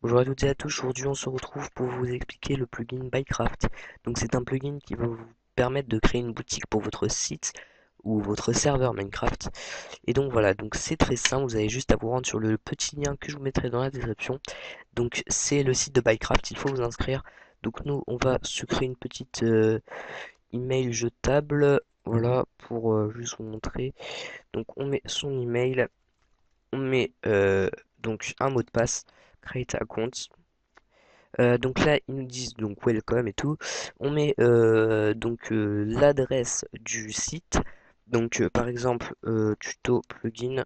Bonjour à toutes et à tous, aujourd'hui on se retrouve pour vous expliquer le plugin Bycraft. Donc c'est un plugin qui va vous permettre de créer une boutique pour votre site ou votre serveur Minecraft. Et donc voilà, donc c'est très simple, vous avez juste à vous rendre sur le petit lien que je vous mettrai dans la description. Donc c'est le site de Bycraft, il faut vous inscrire. Donc nous on va se créer une petite email jetable, voilà, pour juste vous montrer. Donc on met son email, on met donc un mot de passe, create account. Donc là, ils nous disent donc welcome et tout. On met donc l'adresse du site. Donc par exemple tuto plugin.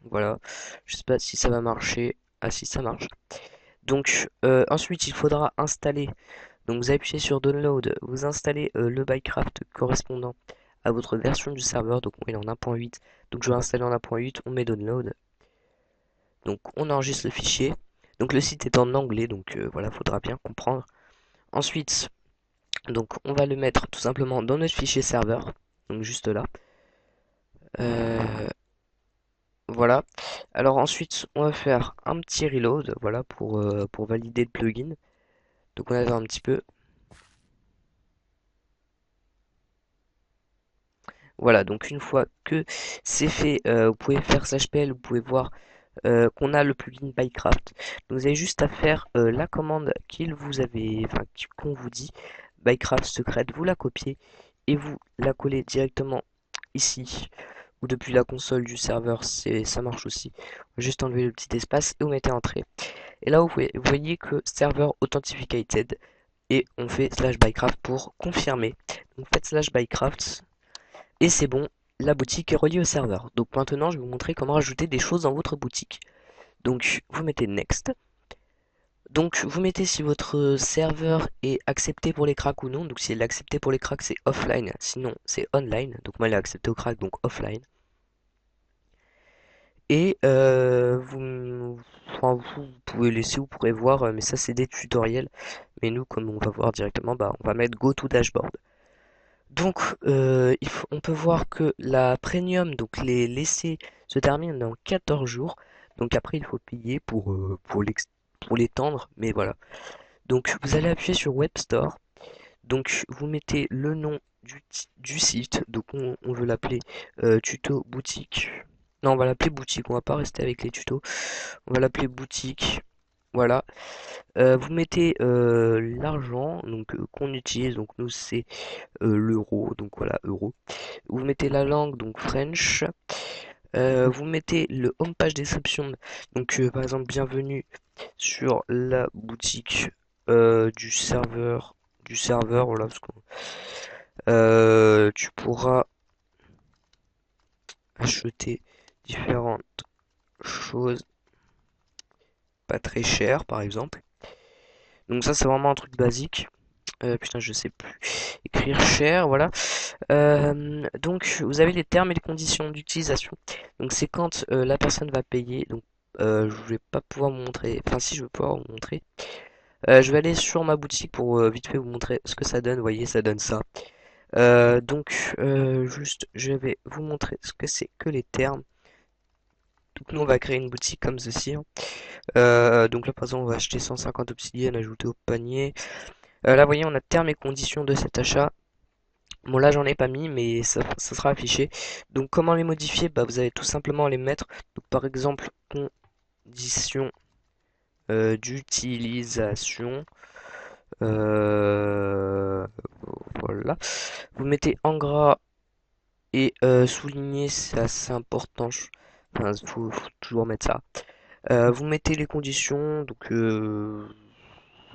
Voilà. Je sais pas si ça va marcher. Ah si ça marche. Donc ensuite il faudra installer. Donc vous appuyez sur download. Vous installez le Bycraft correspondant à votre version du serveur. Donc il est en 1.8. Donc je vais installer en 1.8. On met download. Donc on enregistre le fichier. Donc le site est en anglais. Donc voilà, faudra bien comprendre. Ensuite, donc on va le mettre tout simplement dans notre fichier serveur, donc juste là. Euh, voilà. Alors ensuite, on va faire un petit reload, voilà, pour valider le plugin. Donc on attend un petit peu. Voilà, donc une fois que c'est fait, vous pouvez faire /pl, vous pouvez voir qu'on a le plugin Bycraft. Donc vous avez juste à faire la commande qu'on vous dit, Bycraft secret, vous la copiez et vous la collez directement ici ou depuis la console du serveur, ça marche aussi. Juste enlever le petit espace et vous mettez entrée. Et là, vous voyez que serveur authenticated et on fait /bycraft pour confirmer. Donc faites /bycraft et c'est bon, la boutique est reliée au serveur. Donc maintenant, je vais vous montrer comment rajouter des choses dans votre boutique. Donc vous mettez next. Donc vous mettez si votre serveur est accepté pour les cracks ou non. Donc si elle est acceptée pour les cracks, c'est offline. Sinon, c'est online. Donc moi, elle est acceptée au crack, donc offline. Et vous pouvez laisser, vous pourrez voir, mais ça c'est des tutoriels. Mais nous, comme on va voir directement, bah, on va mettre Go to Dashboard. Donc, on peut voir que la premium, donc les laissés, se termine dans 14 jours. Donc après, il faut payer pour l'étendre, mais voilà. Donc, vous allez appuyer sur Web Store. Donc, vous mettez le nom du site. Donc, on veut l'appeler tuto boutique. Non, on va l'appeler boutique. On va pas rester avec les tutos. On va l'appeler boutique. Voilà. Vous mettez l'argent donc qu'on utilise. Donc nous c'est l'euro. Donc voilà euro. Vous mettez la langue donc French. Vous mettez le home page description. Donc par exemple bienvenue sur la boutique du serveur. Voilà. Tu pourras acheter différentes choses pas très chères par exemple. Donc ça c'est vraiment un truc basique. Putain, je sais plus. Écrire cher, voilà. Donc, vous avez les termes et les conditions d'utilisation. Donc, c'est quand la personne va payer. Donc, je vais pas pouvoir vous montrer. Enfin, si je vais pouvoir vous montrer. Je vais aller sur ma boutique pour vite fait vous montrer ce que ça donne. Vous voyez, ça donne ça. Donc, juste, je vais vous montrer ce que c'est que les termes. Donc, nous, on va créer une boutique comme ceci, hein. Donc là, par exemple, on va acheter 150 obsidiennes ajouter au panier. Là, vous voyez, on a termes et conditions de cet achat. Bon, là, j'en ai pas mis, mais ça sera affiché. Donc, comment les modifier? Bah, vous allez tout simplement les mettre. Donc, par exemple, conditions d'utilisation. Euh, voilà. Vous mettez en gras et souligner, c'est assez important. Enfin, faut toujours mettre ça. Vous mettez les conditions. Donc,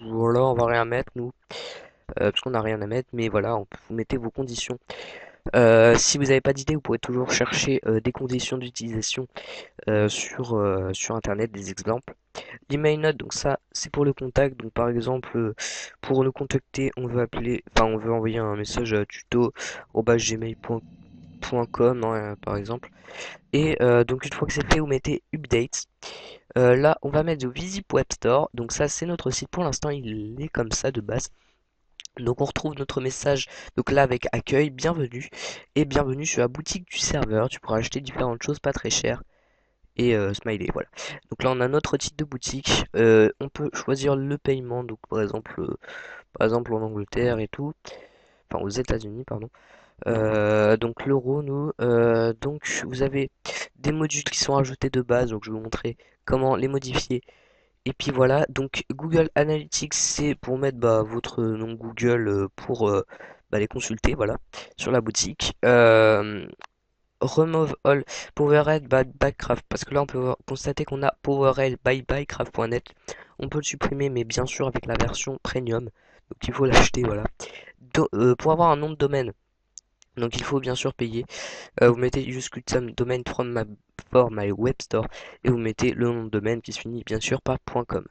voilà, on va rien mettre, nous. Parce qu'on n'a rien à mettre, mais voilà, vous mettez vos conditions. Si vous n'avez pas d'idée, vous pourrez toujours chercher des conditions d'utilisation sur internet, des exemples. L'email note, donc ça c'est pour le contact. Donc par exemple, pour nous contacter, on veut envoyer un message à tuto@gmail.com hein, par exemple. Et donc une fois que c'est fait, vous mettez update. Là, on va mettre Visip Web Store. Donc ça c'est notre site pour l'instant, il est comme ça de base. Donc on retrouve notre message donc là avec accueil, bienvenue et bienvenue sur la boutique du serveur. Tu pourras acheter différentes choses pas très chères et smiley, voilà. Donc là on a notre titre de boutique. On peut choisir le paiement, donc par exemple en Angleterre et tout, enfin aux États-Unis pardon. Donc l'euro, nous, donc vous avez des modules qui sont ajoutés de base, donc je vais vous montrer comment les modifier. Et puis voilà, donc Google Analytics, c'est pour mettre votre nom Google pour les consulter, voilà, sur la boutique. Remove all Powerhead by Bycraft, parce que là on peut constater qu'on a Powerhead by Bycraft.net. On peut le supprimer, mais bien sûr avec la version premium, donc il faut l'acheter, voilà. Pour avoir un nom de domaine, donc il faut bien sûr payer. Vous mettez use custom domain from for my web store et vous mettez le nom de domaine qui se finit bien sûr par .com.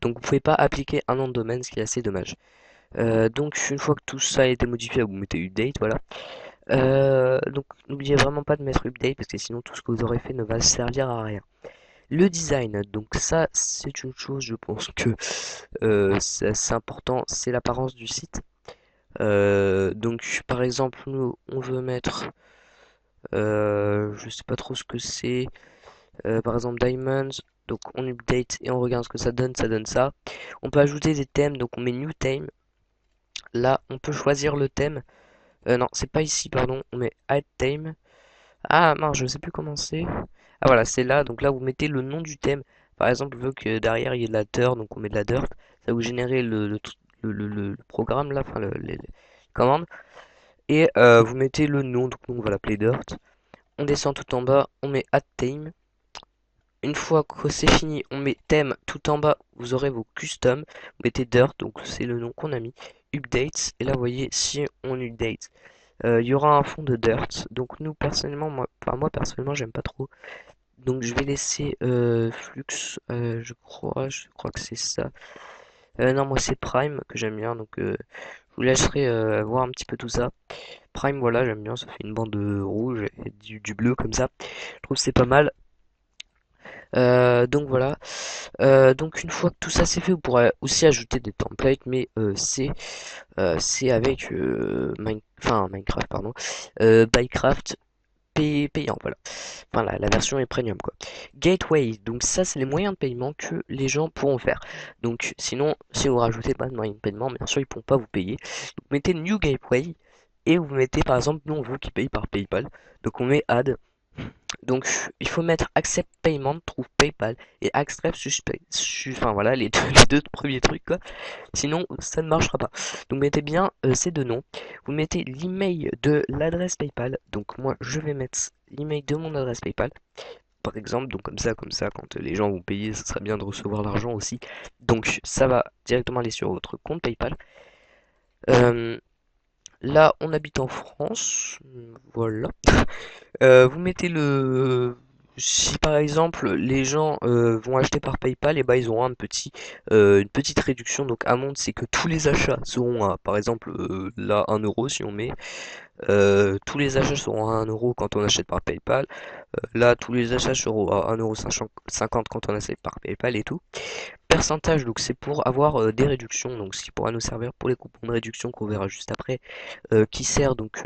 Donc vous pouvez pas appliquer un nom de domaine, ce qui est assez dommage. Donc une fois que tout ça a été modifié, vous mettez update, voilà. Donc n'oubliez vraiment pas de mettre update parce que sinon tout ce que vous aurez fait ne va servir à rien. Le design, donc ça c'est une chose, je pense que c'est assez important, c'est l'apparence du site. Donc par exemple nous on veut mettre, je sais pas trop ce que c'est, par exemple Diamonds, donc on update et on regarde ce que ça donne ça. On peut ajouter des thèmes, donc on met new theme. Là, on peut choisir le thème. Non, c'est pas ici, pardon. On met add theme. Ah mince, je sais plus comment c'est. Ah voilà, c'est là. Donc là, vous mettez le nom du thème. Par exemple, je veux que derrière il y ait de la dirt, donc on met de la dirt. Ça va vous générer le programme là, enfin les commandes. Et vous mettez le nom, donc nous, on va l'appeler dirt. On descend tout en bas, on met add theme. Une fois que c'est fini, on met thème tout en bas, vous aurez vos custom. Vous mettez dirt, donc c'est le nom qu'on a mis. Updates, et là vous voyez, si on update, il y aura un fond de dirt. Donc nous personnellement, moi personnellement, j'aime pas trop. Donc je vais laisser Flux, je crois que c'est ça. Non, moi c'est Prime que j'aime bien, donc je vous laisserai voir un petit peu tout ça. Prime, voilà, j'aime bien, ça fait une bande rouge et du bleu comme ça. Je trouve que c'est pas mal. Donc voilà. Donc une fois que tout ça c'est fait, vous pourrez aussi ajouter des templates, mais c'est avec Minecraft, pardon, Bycraft payant, voilà. Enfin la version est premium quoi. Gateway, donc ça c'est les moyens de paiement que les gens pourront faire. Donc sinon, si vous rajoutez pas de moyens de paiement, bien sûr ils pourront pas vous payer. Donc mettez New Gateway et vous mettez par exemple, nous on veut qu'ils payent par PayPal, donc on met Add. Donc il faut mettre Accept Payment, trouve PayPal et Accept Suspect. Enfin voilà les deux premiers trucs quoi. Sinon ça ne marchera pas. Donc mettez bien ces deux noms. Vous mettez l'email de l'adresse PayPal. Donc moi je vais mettre l'email de mon adresse PayPal. Par exemple, donc comme ça, quand les gens vont payer, ce serait bien de recevoir l'argent aussi. Donc ça va directement aller sur votre compte PayPal. Euh, Là, on habite en France. Voilà. Vous mettez si par exemple les gens vont acheter par PayPal, et ben ils auront une petite réduction. Donc amende, c'est que tous les achats seront à, par exemple là 1 € si on met. Tous les achats seront à 1 € quand on achète par PayPal. Là, tous les achats seront à 1,50 € quand on achète par PayPal et tout. Percentage, donc c'est pour avoir des réductions, donc ce qui pourra nous servir pour les coupons de réduction qu'on verra juste après, qui sert donc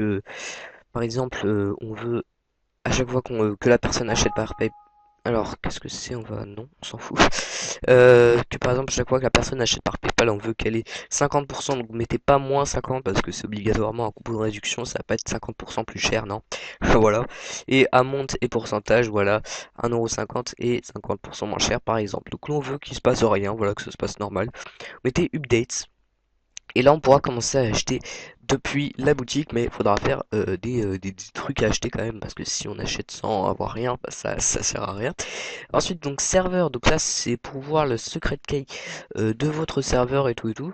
par exemple on veut à chaque fois que la personne achète par PayPal. Alors, qu'est-ce que c'est? Non, on s'en fout. Que par exemple, chaque fois que la personne achète par PayPal, on veut qu'elle ait 50%, donc vous mettez pas moins 50 parce que c'est obligatoirement un coupon de réduction, ça va pas être 50% plus cher, non? Voilà. Et amount et pourcentage, voilà, 1,50 € et 50% moins cher par exemple. Donc là, on veut qu'il se passe rien, voilà, que ça se passe normal. Vous mettez updates. Et là, on pourra commencer à acheter depuis la boutique, mais il faudra faire des trucs à acheter quand même, parce que si on achète sans avoir rien, bah, ça sert à rien. Ensuite, donc serveur, donc là c'est pour voir le secret key de votre serveur et tout et tout.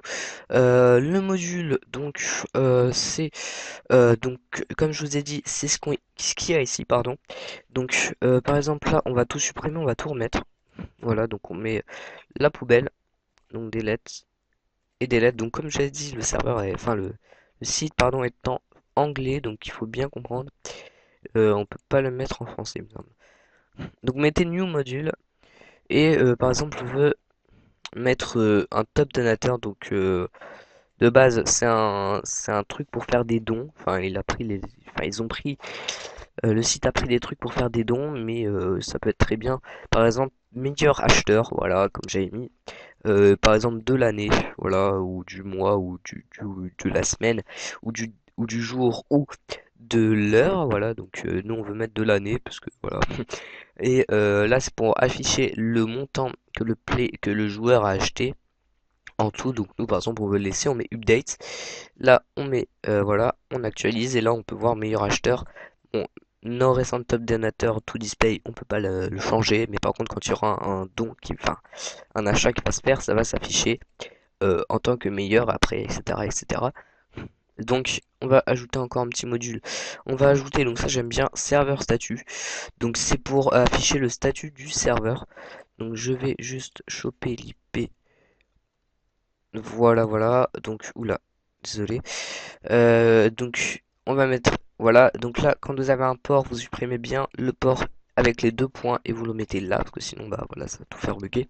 Le module, donc c'est donc comme je vous ai dit, c'est ce qu'il y a ici, pardon. Donc par exemple là, on va tout supprimer, on va tout remettre. Voilà, donc on met la poubelle, donc delete et des lettres. Donc comme j'ai dit, le site pardon est en anglais, donc il faut bien comprendre. On peut pas le mettre en français, il me semble. Donc mettez new module et par exemple je veux mettre un top donateur, donc De base, c'est un truc pour faire des dons. Enfin, ils ont pris le site a pris des trucs pour faire des dons, mais ça peut être très bien. Par exemple, meilleur acheteur, voilà, comme j'avais mis. Par exemple, de l'année, voilà, ou du mois, ou de la semaine, ou du jour, ou de l'heure, voilà. Donc nous, on veut mettre de l'année, parce que voilà. Et là, c'est pour afficher le montant que le joueur a acheté en tout. Donc nous, par exemple, on veut le laisser, on met update. Là, on met, voilà, on actualise et là, on peut voir meilleur acheteur. Bon, no recent top donateur to display, on peut pas le changer, mais par contre, quand il y aura enfin, un achat qui va se faire, ça va s'afficher en tant que meilleur après, etc., etc. Donc, on va ajouter encore un petit module. On va ajouter, donc ça j'aime bien, serveur statut. Donc c'est pour afficher le statut du serveur. Donc je vais juste choper l'IP. Voilà, voilà. Donc, oula, désolé. Donc, on va mettre, voilà. Donc là, quand vous avez un port, vous supprimez bien le port avec les deux points et vous le mettez là, parce que sinon, bah voilà, ça va tout faire bugger.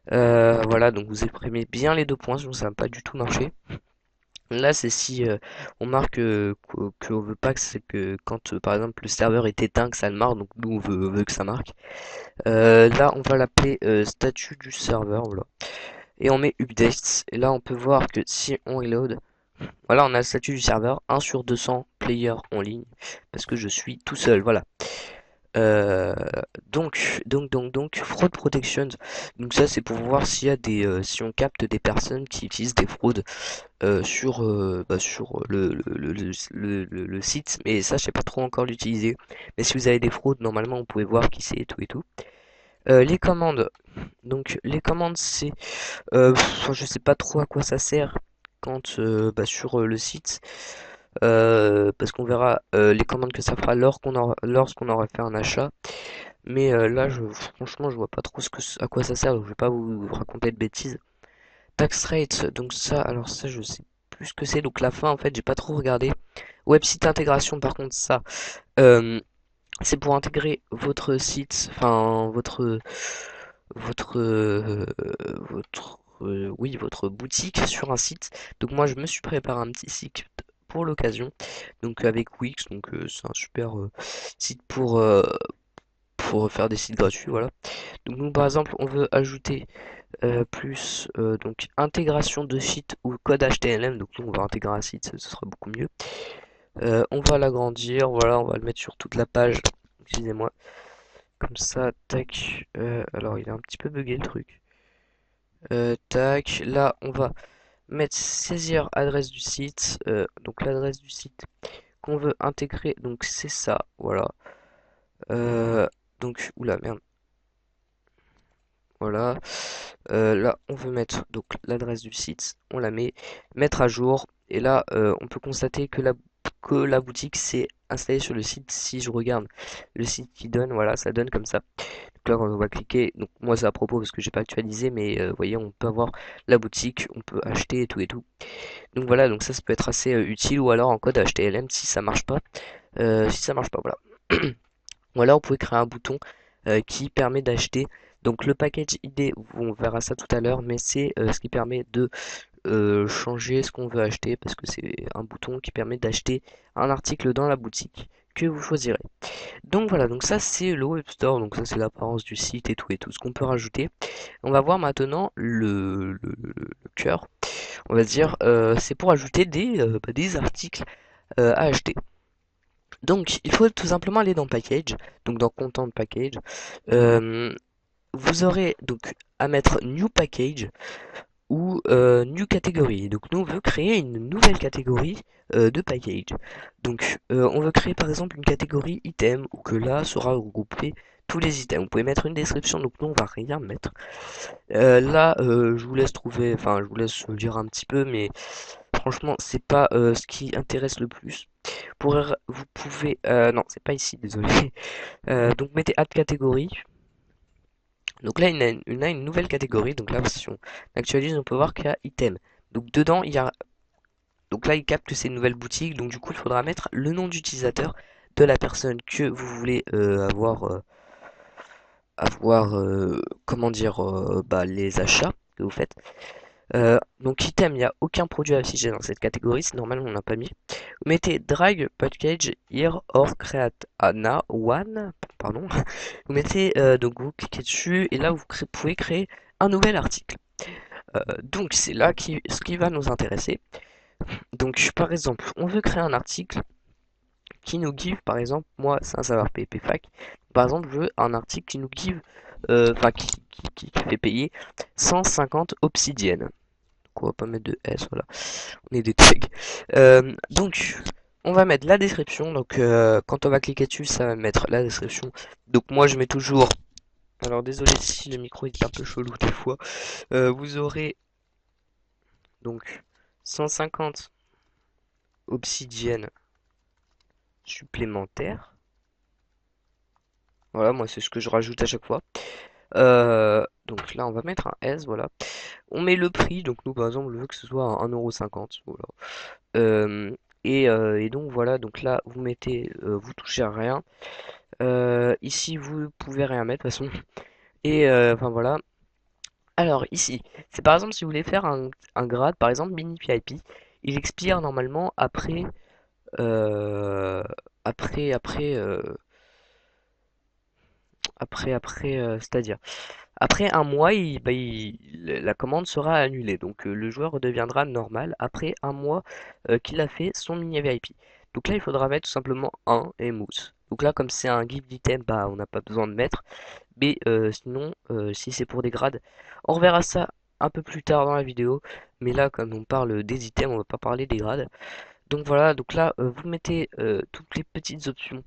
Voilà, donc vous supprimez bien les deux points, sinon ça va pas du tout marcher. Là, c'est si on marque qu'on veut pas que c'est que quand par exemple le serveur est éteint que ça le marque, donc nous on veut que ça marque. Là, on va l'appeler statut du serveur, voilà. Et on met updates. Et là, on peut voir que si on reload, voilà, on a le statut du serveur 1 sur 200 players en ligne parce que je suis tout seul, voilà. Euh, donc, fraud protection. Donc ça, c'est pour voir s'il y a si on capte des personnes qui utilisent des fraudes sur le site. Mais ça, je sais pas trop encore l'utiliser. Mais si vous avez des fraudes, normalement, vous pouvez voir qui c'est et tout et tout. Les commandes. Donc les commandes, c'est je sais pas trop à quoi ça sert quand sur le site. Parce qu'on verra les commandes que ça fera lorsqu'on aura fait un achat. Mais là, franchement, je vois pas trop à quoi ça sert, donc je vais pas vous raconter de bêtises. Tax rate, donc ça, alors ça, je sais plus ce que c'est. Donc la fin, en fait, j'ai pas trop regardé. Website intégration, par contre, ça, euh, c'est pour intégrer votre site, enfin votre boutique sur un site. Donc moi, je me suis préparé un petit site pour l'occasion, donc avec Wix, donc c'est un super site pour faire des sites gratuits, voilà. Donc nous, par exemple, on veut ajouter plus donc intégration de site ou code HTML. Donc nous, on va intégrer un site, ce sera beaucoup mieux. On va l'agrandir, voilà, on va le mettre sur toute la page. Excusez-moi. Comme ça, tac. Alors, il est un petit peu bugué le truc. Tac. Là, on va mettre saisir adresse du site. Donc l'adresse du site qu'on veut intégrer. Donc c'est ça. Voilà. Donc, oula, merde. Voilà. Là, on veut mettre donc l'adresse du site. On la met. Mettre à jour. Et là, on peut constater que la boutique s'est installée sur le site. Si je regarde le site qui donne, voilà, ça donne comme ça. Donc là, quand on va cliquer, donc moi c'est à propos parce que j'ai pas actualisé, mais vous voyez, on peut avoir la boutique, on peut acheter et tout et tout. Donc voilà, donc ça peut être assez utile ou alors en code HTML si ça marche pas. Si ça marche pas, voilà. Ou alors, vous pouvez créer un bouton qui permet d'acheter. Donc le package ID, on verra ça tout à l'heure, mais c'est ce qui permet de changer ce qu'on veut acheter parce que c'est un bouton qui permet d'acheter un article dans la boutique que vous choisirez. Donc voilà, donc ça c'est le web store, donc ça c'est l'apparence du site et tout et tout ce qu'on peut rajouter. On va voir maintenant le cœur. On va dire c'est pour ajouter des articles à acheter. Donc il faut tout simplement aller dans package, donc dans content package. Euh, Vous aurez donc à mettre new package ou new category. Donc nous on veut créer une nouvelle catégorie de package. Donc on veut créer par exemple une catégorie item où que là sera regroupé tous les items. Vous pouvez mettre une description, donc nous on va rien mettre. Là je vous laisse trouver, enfin je vous laisse lire un petit peu, mais franchement c'est pas ce qui intéresse le plus. Vous pouvez, non c'est pas ici, désolé. Donc mettez add catégorie. Donc là, il a une nouvelle catégorie. Donc là, si on actualise, on peut voir qu'il y a item. Donc dedans, il y a. Donc là, il capte que c'est une nouvelle boutique. Donc du coup, il faudra mettre le nom d'utilisateur de la personne que vous voulez avoir, comment dire, les achats que vous faites. Donc item, il n'y a aucun produit affiché dans cette catégorie, c'est normal, on n'a pas mis. Vous mettez drag package here or create ana one, pardon. Vous mettez donc vous cliquez dessus et là vous pouvez créer un nouvel article. Donc c'est là ce qui va nous intéresser. Donc par exemple, on veut créer un article qui nous give, par exemple, moi c'est un serveur PHP Fac. Par exemple, je veux un article qui nous give, enfin qui fait payer 150 obsidiennes. Donc on va pas mettre de S, voilà. On est des tags. Donc, on va mettre la description. Donc, quand on va cliquer dessus, ça va mettre la description. Donc, moi, je mets toujours. Alors, désolé si le micro est un peu chelou des fois. Vous aurez donc 150 obsidiennes supplémentaires. Voilà, moi, c'est ce que je rajoute à chaque fois. Donc là, on va mettre un S, voilà. On met le prix. Donc, nous, par exemple, on veut que ce soit à 1,50 €. Voilà. Euh, et donc voilà, donc là vous mettez, vous touchez à rien. Ici vous pouvez rien mettre de toute façon. Et enfin voilà. Alors ici, c'est par exemple si vous voulez faire un grade, par exemple mini VIP, il expire normalement euh, après, après, euh, c'est-à-dire après un mois, la commande sera annulée. Donc le joueur redeviendra normal après un mois qu'il a fait son mini VIP. Donc là, il faudra mettre tout simplement un et mousse. Donc là, comme c'est un gift item, bah on n'a pas besoin de mettre. Mais sinon, si c'est pour des grades, on reverra ça un peu plus tard dans la vidéo. Mais là, comme on parle des items, on va pas parler des grades. Donc voilà, donc là, vous mettez toutes les petites options.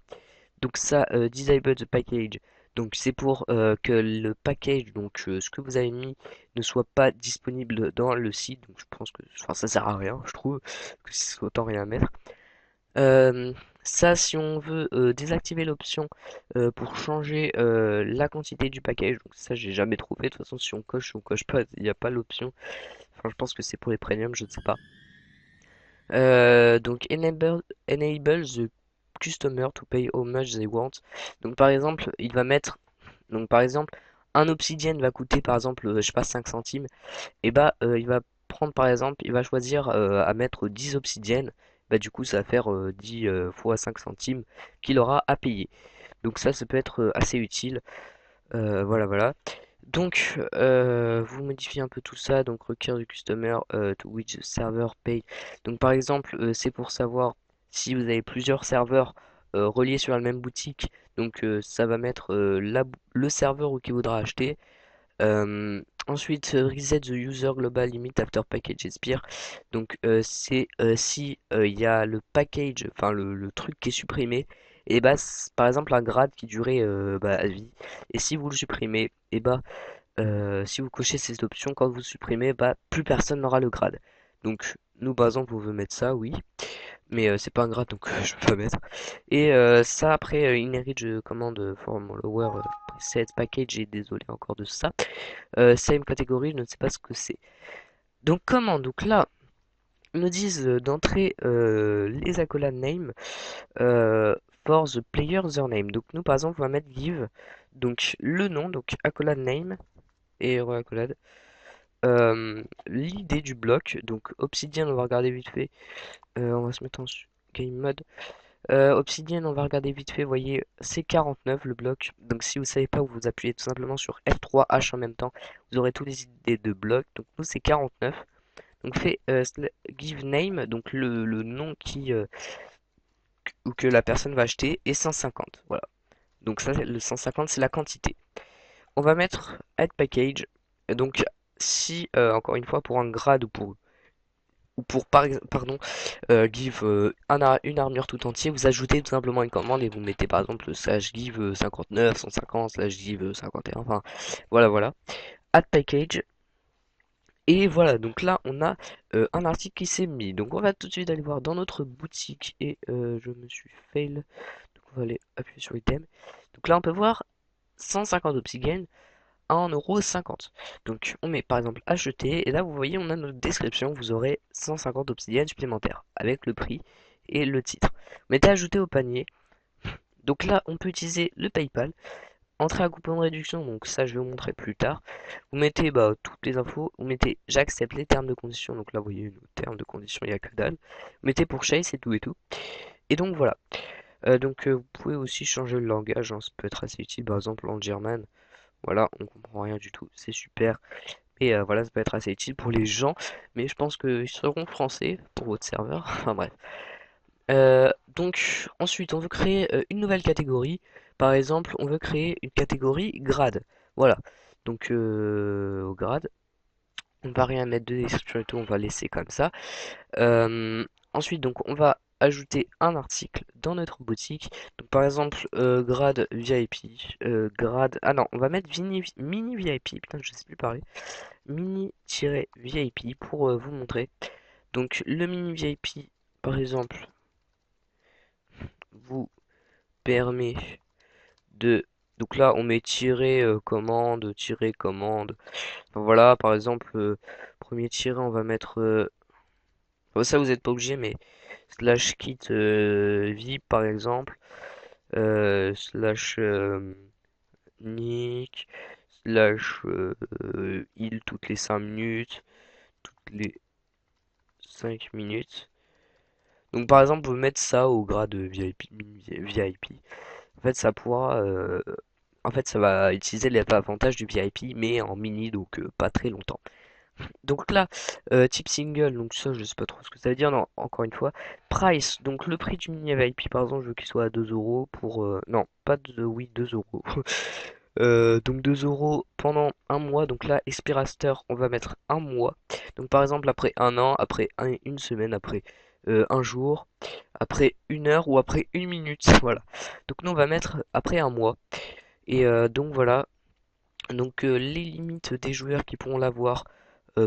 Donc ça, disable the package. Donc c'est pour que le package, donc ce que vous avez mis, ne soit pas disponible dans le site. Donc je pense que, enfin, ça sert à rien, je trouve que c'est autant rien à mettre. Euh, Ça, si on veut désactiver l'option pour changer la quantité du package, donc ça j'ai jamais trouvé. De toute façon, si on coche pas, il n'y a pas l'option. Enfin, je pense que c'est pour les premiums, je ne sais pas. Donc enable the customer to pay how much they want. Donc par exemple, il va mettre, donc par exemple, un obsidienne va coûter par exemple, je sais pas 5 centimes. Et bah il va prendre par exemple, il va choisir à mettre 10 obsidiennes. Bah du coup ça va faire 10 fois 5 centimes qu'il aura à payer. Donc ça peut être assez utile. Voilà voilà. Donc, vous modifiez un peu tout ça, donc require du customer to which the server pay. Donc par exemple, c'est pour savoir si vous avez plusieurs serveurs reliés sur la même boutique. Donc ça va mettre le serveur qui voudra acheter. Ensuite, reset the user global limit after package expire. Donc c'est si il y a le package, enfin le truc qui est supprimé, et bah par exemple un grade qui durait bah, à vie. Et si vous le supprimez, et bah si vous cochez cette option, quand vous supprimez, bah, plus personne n'aura le grade. Donc, nous, par exemple, on veut mettre ça, oui, mais c'est pas un grade, donc je peux pas mettre. Et ça, après, inherit commande from lower preset package, et désolé encore de ça. Same catégorie, je ne sais pas ce que c'est. Donc, comment? Donc là, ils nous disent d'entrer les accolades name euh, for the player name. Donc, nous, par exemple, on va mettre give, donc le nom, donc accolade name, et accolade. L'idée du bloc, donc Obsidian, on va regarder vite fait. On va se mettre en game mode. Obsidian, on va regarder vite fait. Vous voyez, c'est 49 le bloc. Donc si vous savez pas, vous appuyez tout simplement sur F3H en même temps. Vous aurez toutes les idées de blocs. Donc nous, c'est 49. Donc fait give name, donc le nom ou que la personne va acheter, et 150. Voilà. Donc ça, le 150, c'est la quantité. On va mettre add package. Donc si, encore une fois, pour un grade ou pour pardon, give une armure tout entier, vous ajoutez tout simplement une commande et vous mettez par exemple slash give 59, 150, slash give 51, enfin voilà voilà. Add package. Et voilà, donc là on a un article qui s'est mis. Donc on va tout de suite aller voir dans notre boutique et je me suis fail. Donc on va aller appuyer sur item. Donc là on peut voir 150 obsidian, 1,50 €. Donc on met par exemple acheter et là vous voyez on a notre description, vous aurez 150 obsidiennes supplémentaires avec le prix et le titre. Mettez ajouter au panier. Donc là on peut utiliser le PayPal. entrée à coupon de réduction, donc ça je vais vous montrer plus tard. Vous mettez toutes les infos, vous mettez j'accepte les termes de conditions, donc là vous voyez nos termes de conditions, il n'y a que dalle. Vous mettez pour Chase et tout et tout. Et donc voilà. Vous pouvez aussi changer le langage, hein, ça peut être assez utile, par exemple en German. Voilà, on comprend rien du tout, c'est super. Et voilà, ça peut être assez utile pour les gens, mais je pense qu'ils seront français pour votre serveur. Enfin bref. Ensuite, on veut créer une nouvelle catégorie. Par exemple, on veut créer une catégorie grade. Voilà. Au grade, on va rien mettre de description et tout, on va laisser comme ça. Euh, Ensuite, donc, on va ajouter un article dans notre boutique. Donc, par exemple, grade VIP, grade. Ah non, on va mettre mini VIP. Putain, je sais plus parler. Mini-VIP pour vous montrer. Donc, le mini VIP, par exemple, vous permet de... Donc là, on met commande, commande. Enfin, voilà, par exemple, premier tiré, on va mettre... bon, ça, vous n'êtes pas obligé, mais slash kit VIP, par exemple. Slash nick. Slash heal toutes les 5 minutes. Toutes les 5 minutes. Donc par exemple, vous mettre ça au grade VIP, mini VIP. En fait, ça pourra... en fait, ça va utiliser les avantages du VIP, mais en mini, donc pas très longtemps. Donc là, type single, donc ça, je sais pas trop ce que ça veut dire, non, encore une fois. Price, donc le prix du mini VIP, par exemple, je veux qu'il soit à 2 euros pour... non, pas de... Oui, 2 euros. Donc 2 euros pendant un mois. Donc là, Esperaster, on va mettre un mois. Donc par exemple, après un an, après une semaine, après un jour, après une heure ou après une minute. Voilà. Donc nous, on va mettre après un mois. Et donc voilà. Les limites des joueurs qui pourront l'avoir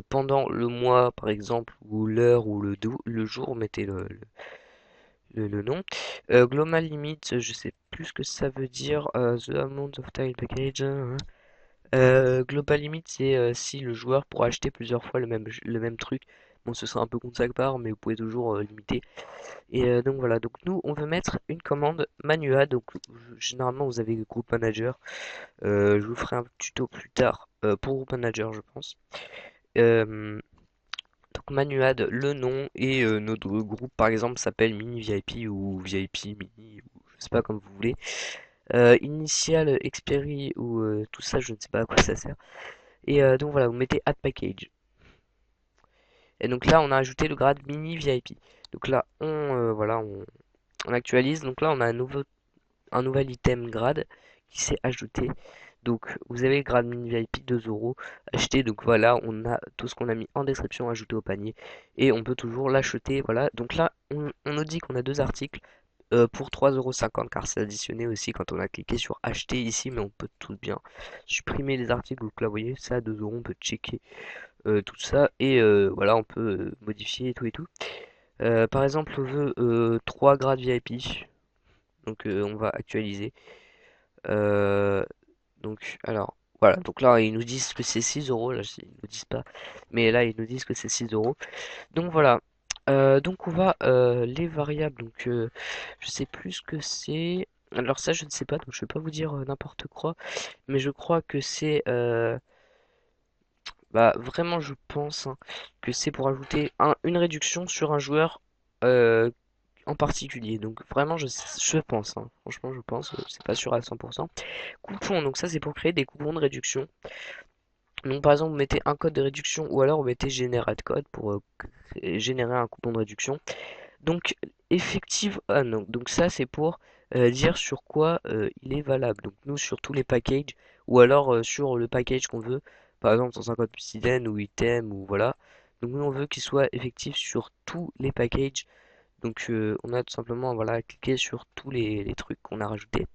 pendant le mois, par exemple, ou l'heure ou le jour, mettez le nom. Global limit, je sais plus ce que ça veut dire. The amount of tile package. Hein. Global limit, c'est si le joueur pourra acheter plusieurs fois le même truc. Bon, ce sera un peu contre sa part, mais vous pouvez toujours limiter. Et donc voilà, donc nous, on veut mettre une commande Manua. Donc généralement, vous avez le groupe manager. Je vous ferai un tuto plus tard pour groupe manager, je pense. Euh, donc Manuad, le nom et notre groupe par exemple s'appelle Mini VIP ou VIP Mini, ou je sais pas comme vous voulez. Initial, Xperi ou tout ça, je ne sais pas à quoi ça sert. Et donc voilà, vous mettez Add Package. Et donc là, on a ajouté le grade Mini VIP. Donc là, on actualise. Donc là, on a un nouvel item grade qui s'est ajouté. Donc vous avez le grade mini VIP 2 euros acheté. Donc voilà, on a tout ce qu'on a mis en description ajouté au panier et on peut toujours l'acheter. Voilà, donc là on nous dit qu'on a deux articles pour 3,50 € car c'est additionné aussi quand on a cliqué sur acheter ici, mais on peut tout bien supprimer les articles. Donc là, vous voyez, ça 2 euros, on peut checker tout ça et voilà, on peut modifier et tout. Par exemple, on veut 3 grades VIP, donc on va actualiser. Euh, alors, voilà. Donc là, ils nous disent que c'est 6 euros. Là, ils nous disent pas. Mais là, ils nous disent que c'est 6 euros. Donc voilà. Donc on va les variables. Je sais plus ce que c'est. Alors ça, je ne sais pas. Donc je vais pas vous dire n'importe quoi. Mais je crois que c'est... vraiment, je pense hein, que c'est pour ajouter une réduction sur un joueur euh, en particulier. Donc vraiment, je pense. Hein. Franchement, je pense. C'est pas sûr à 100%. Coupons, donc ça c'est pour créer des coupons de réduction. Donc par exemple vous mettez un code de réduction ou alors vous mettez generate code pour générer un coupon de réduction. Donc effective ah non, donc ça c'est pour dire sur quoi il est valable. Donc nous sur tous les packages ou alors sur le package qu'on veut, par exemple dans un code obsidian ou item ou voilà. Donc nous on veut qu'il soit effectif sur tous les packages. Donc on a tout simplement voilà à cliquer sur tous les trucs qu'on a rajoutés.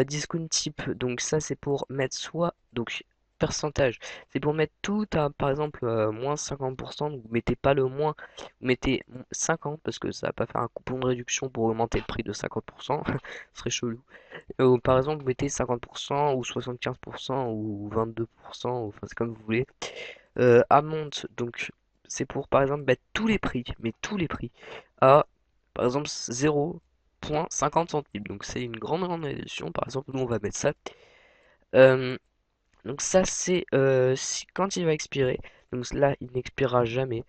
Discount type, donc ça c'est pour mettre soit, donc pourcentage, c'est pour mettre tout à par exemple moins 50%, donc vous mettez pas le moins, vous mettez 50 parce que ça va pas faire un coupon de réduction pour augmenter le prix de 50%, ce serait chelou. Par exemple vous mettez 50% ou 75% ou 22%, enfin c'est comme vous voulez. Amount, donc c'est pour par exemple mettre tous les prix, mais tous les prix à par exemple 0,50 centimes. Donc c'est une grande réduction. Par exemple, nous on va mettre ça. Euh, donc ça c'est quand il va expirer. Donc là il n'expirera jamais.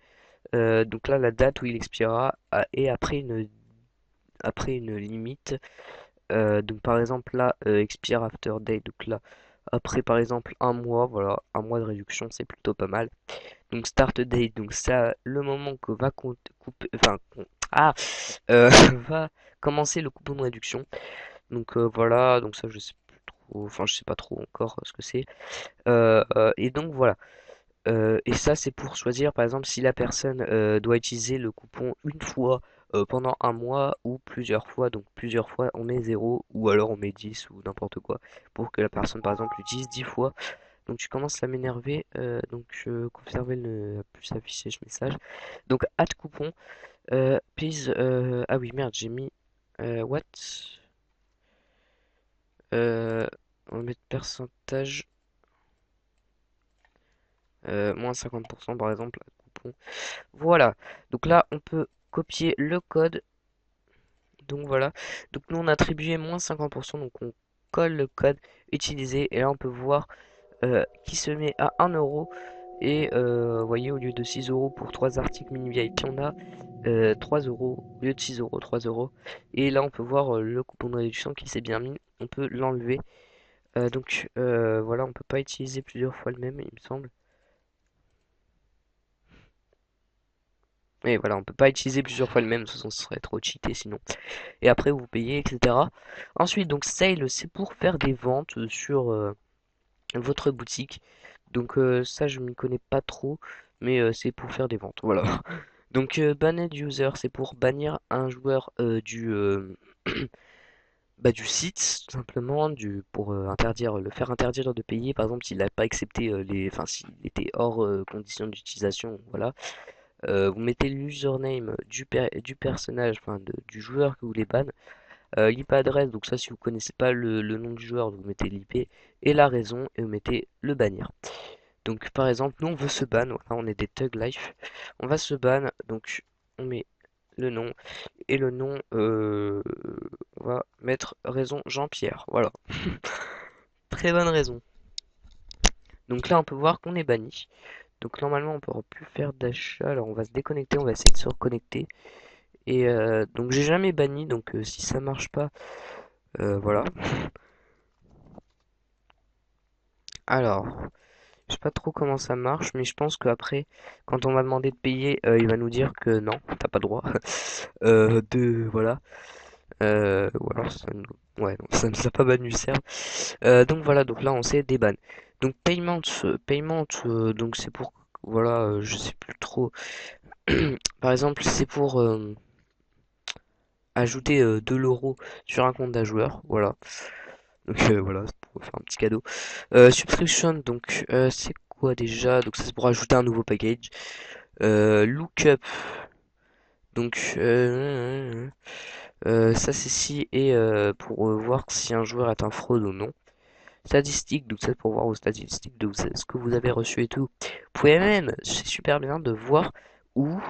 Donc là la date où il expirera est après une limite. Donc par exemple là expire after date. Donc là après par exemple un mois, voilà, un mois de réduction c'est plutôt pas mal. Donc start date, donc ça le moment que va couper, enfin va commencer le coupon de réduction. Donc voilà, donc ça je sais plus trop, enfin je sais pas trop encore ce que c'est. Et donc voilà. Et ça, c'est pour choisir, par exemple, si la personne doit utiliser le coupon une fois pendant un mois ou plusieurs fois. Donc plusieurs fois, on met 0 ou alors on met 10 ou n'importe quoi pour que la personne, par exemple, l'utilise 10 fois. Donc tu commences à m'énerver. Donc conserver ne plus afficher ce message. Donc add coupon. Please. Ah oui, merde, j'ai mis. What? On va mettre pourcentage. Moins 50% par exemple. Add coupon. Voilà, donc là on peut copier le code, donc voilà, donc nous on a attribué moins 50%, donc on colle le code utilisé et là on peut voir qui se met à 1 € et vous voyez au lieu de 6 € pour 3 articles mini VIP on a 3 € au lieu de 6 €, 3 € et là on peut voir le coupon de réduction qui s'est bien mis, on peut l'enlever. Donc voilà, on peut pas utiliser plusieurs fois le même il me semble. Et voilà, on peut pas utiliser plusieurs fois le même, ce serait trop cheaté sinon. Et après vous payez, etc. Ensuite, donc sale, c'est pour faire des ventes sur votre boutique. Donc ça, je m'y connais pas trop, mais c'est pour faire des ventes. Voilà. Donc banned user, c'est pour bannir un joueur du site, tout simplement, pour interdire, le faire interdire de payer. Par exemple, s'il n'a pas accepté enfin s'il était hors condition d'utilisation, voilà. Vous mettez l'username du personnage, enfin du joueur que vous voulez ban. L'IP adresse, donc ça si vous connaissez pas le nom du joueur, vous mettez l'IP et la raison et vous mettez le bannir. Donc par exemple, nous on veut se ban, voilà, on est des Thug Life, on va se ban, donc on met le nom et le nom, on va mettre raison Jean-Pierre, voilà, très bonne raison. Donc là on peut voir qu'on est banni. Donc normalement on pourra plus faire d'achat, alors on va se déconnecter, on va essayer de se reconnecter. Et donc j'ai jamais banni, donc si ça marche pas, voilà. Alors, je sais pas trop comment ça marche, mais je pense qu'après, quand on va demander de payer, il va nous dire que non, t'as pas le droit. Voilà. Ou alors ouais, non, ça ne nous a pas banni le serve. Donc voilà, donc là on sait déban. Donc payment, donc c'est pour, voilà, je sais plus trop. Par exemple, c'est pour ajouter 2 l'euro sur un compte d'un joueur, voilà. Donc voilà, c'est pour faire un petit cadeau. Subscription, donc c'est quoi déjà? Donc ça c'est pour ajouter un nouveau package. Lookup, donc ça c'est si et pour voir si un joueur est un fraude ou non. Statistiques, donc c'est pour voir vos statistiques de ce que vous avez reçu et tout. Vous pouvez même, c'est super bien de voir où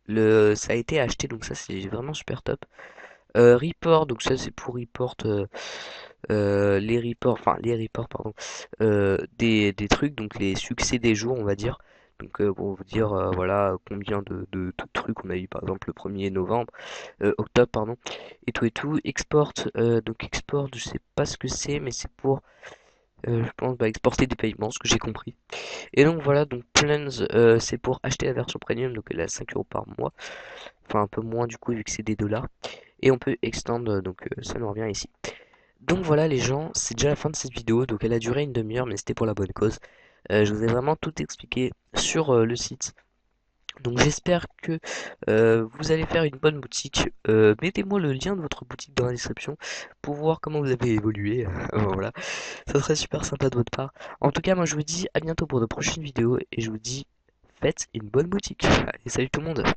ça a été acheté, donc ça c'est vraiment super top. Report, donc ça c'est pour report les reports, pardon, des trucs, donc les succès des jours, on va dire. Donc pour vous dire voilà combien de trucs on a eu par exemple le 1er novembre, octobre pardon, et tout et tout. Export, donc export, je sais pas ce que c'est, mais c'est pour je pense exporter des paiements, ce que j'ai compris. Et donc voilà, donc plans, c'est pour acheter la version premium, donc elle est à 5 € par mois, enfin un peu moins du coup vu que c'est des dollars. Et on peut extend, donc ça nous revient ici. Donc voilà les gens, c'est déjà la fin de cette vidéo, donc elle a duré une demi-heure mais c'était pour la bonne cause. Je vous ai vraiment tout expliqué sur le site. Donc j'espère que vous allez faire une bonne boutique. Mettez-moi le lien de votre boutique dans la description pour voir comment vous avez évolué. Voilà, ça serait super sympa de votre part. En tout cas, moi je vous dis à bientôt pour de prochaines vidéos et je vous dis faites une bonne boutique. Allez, salut tout le monde.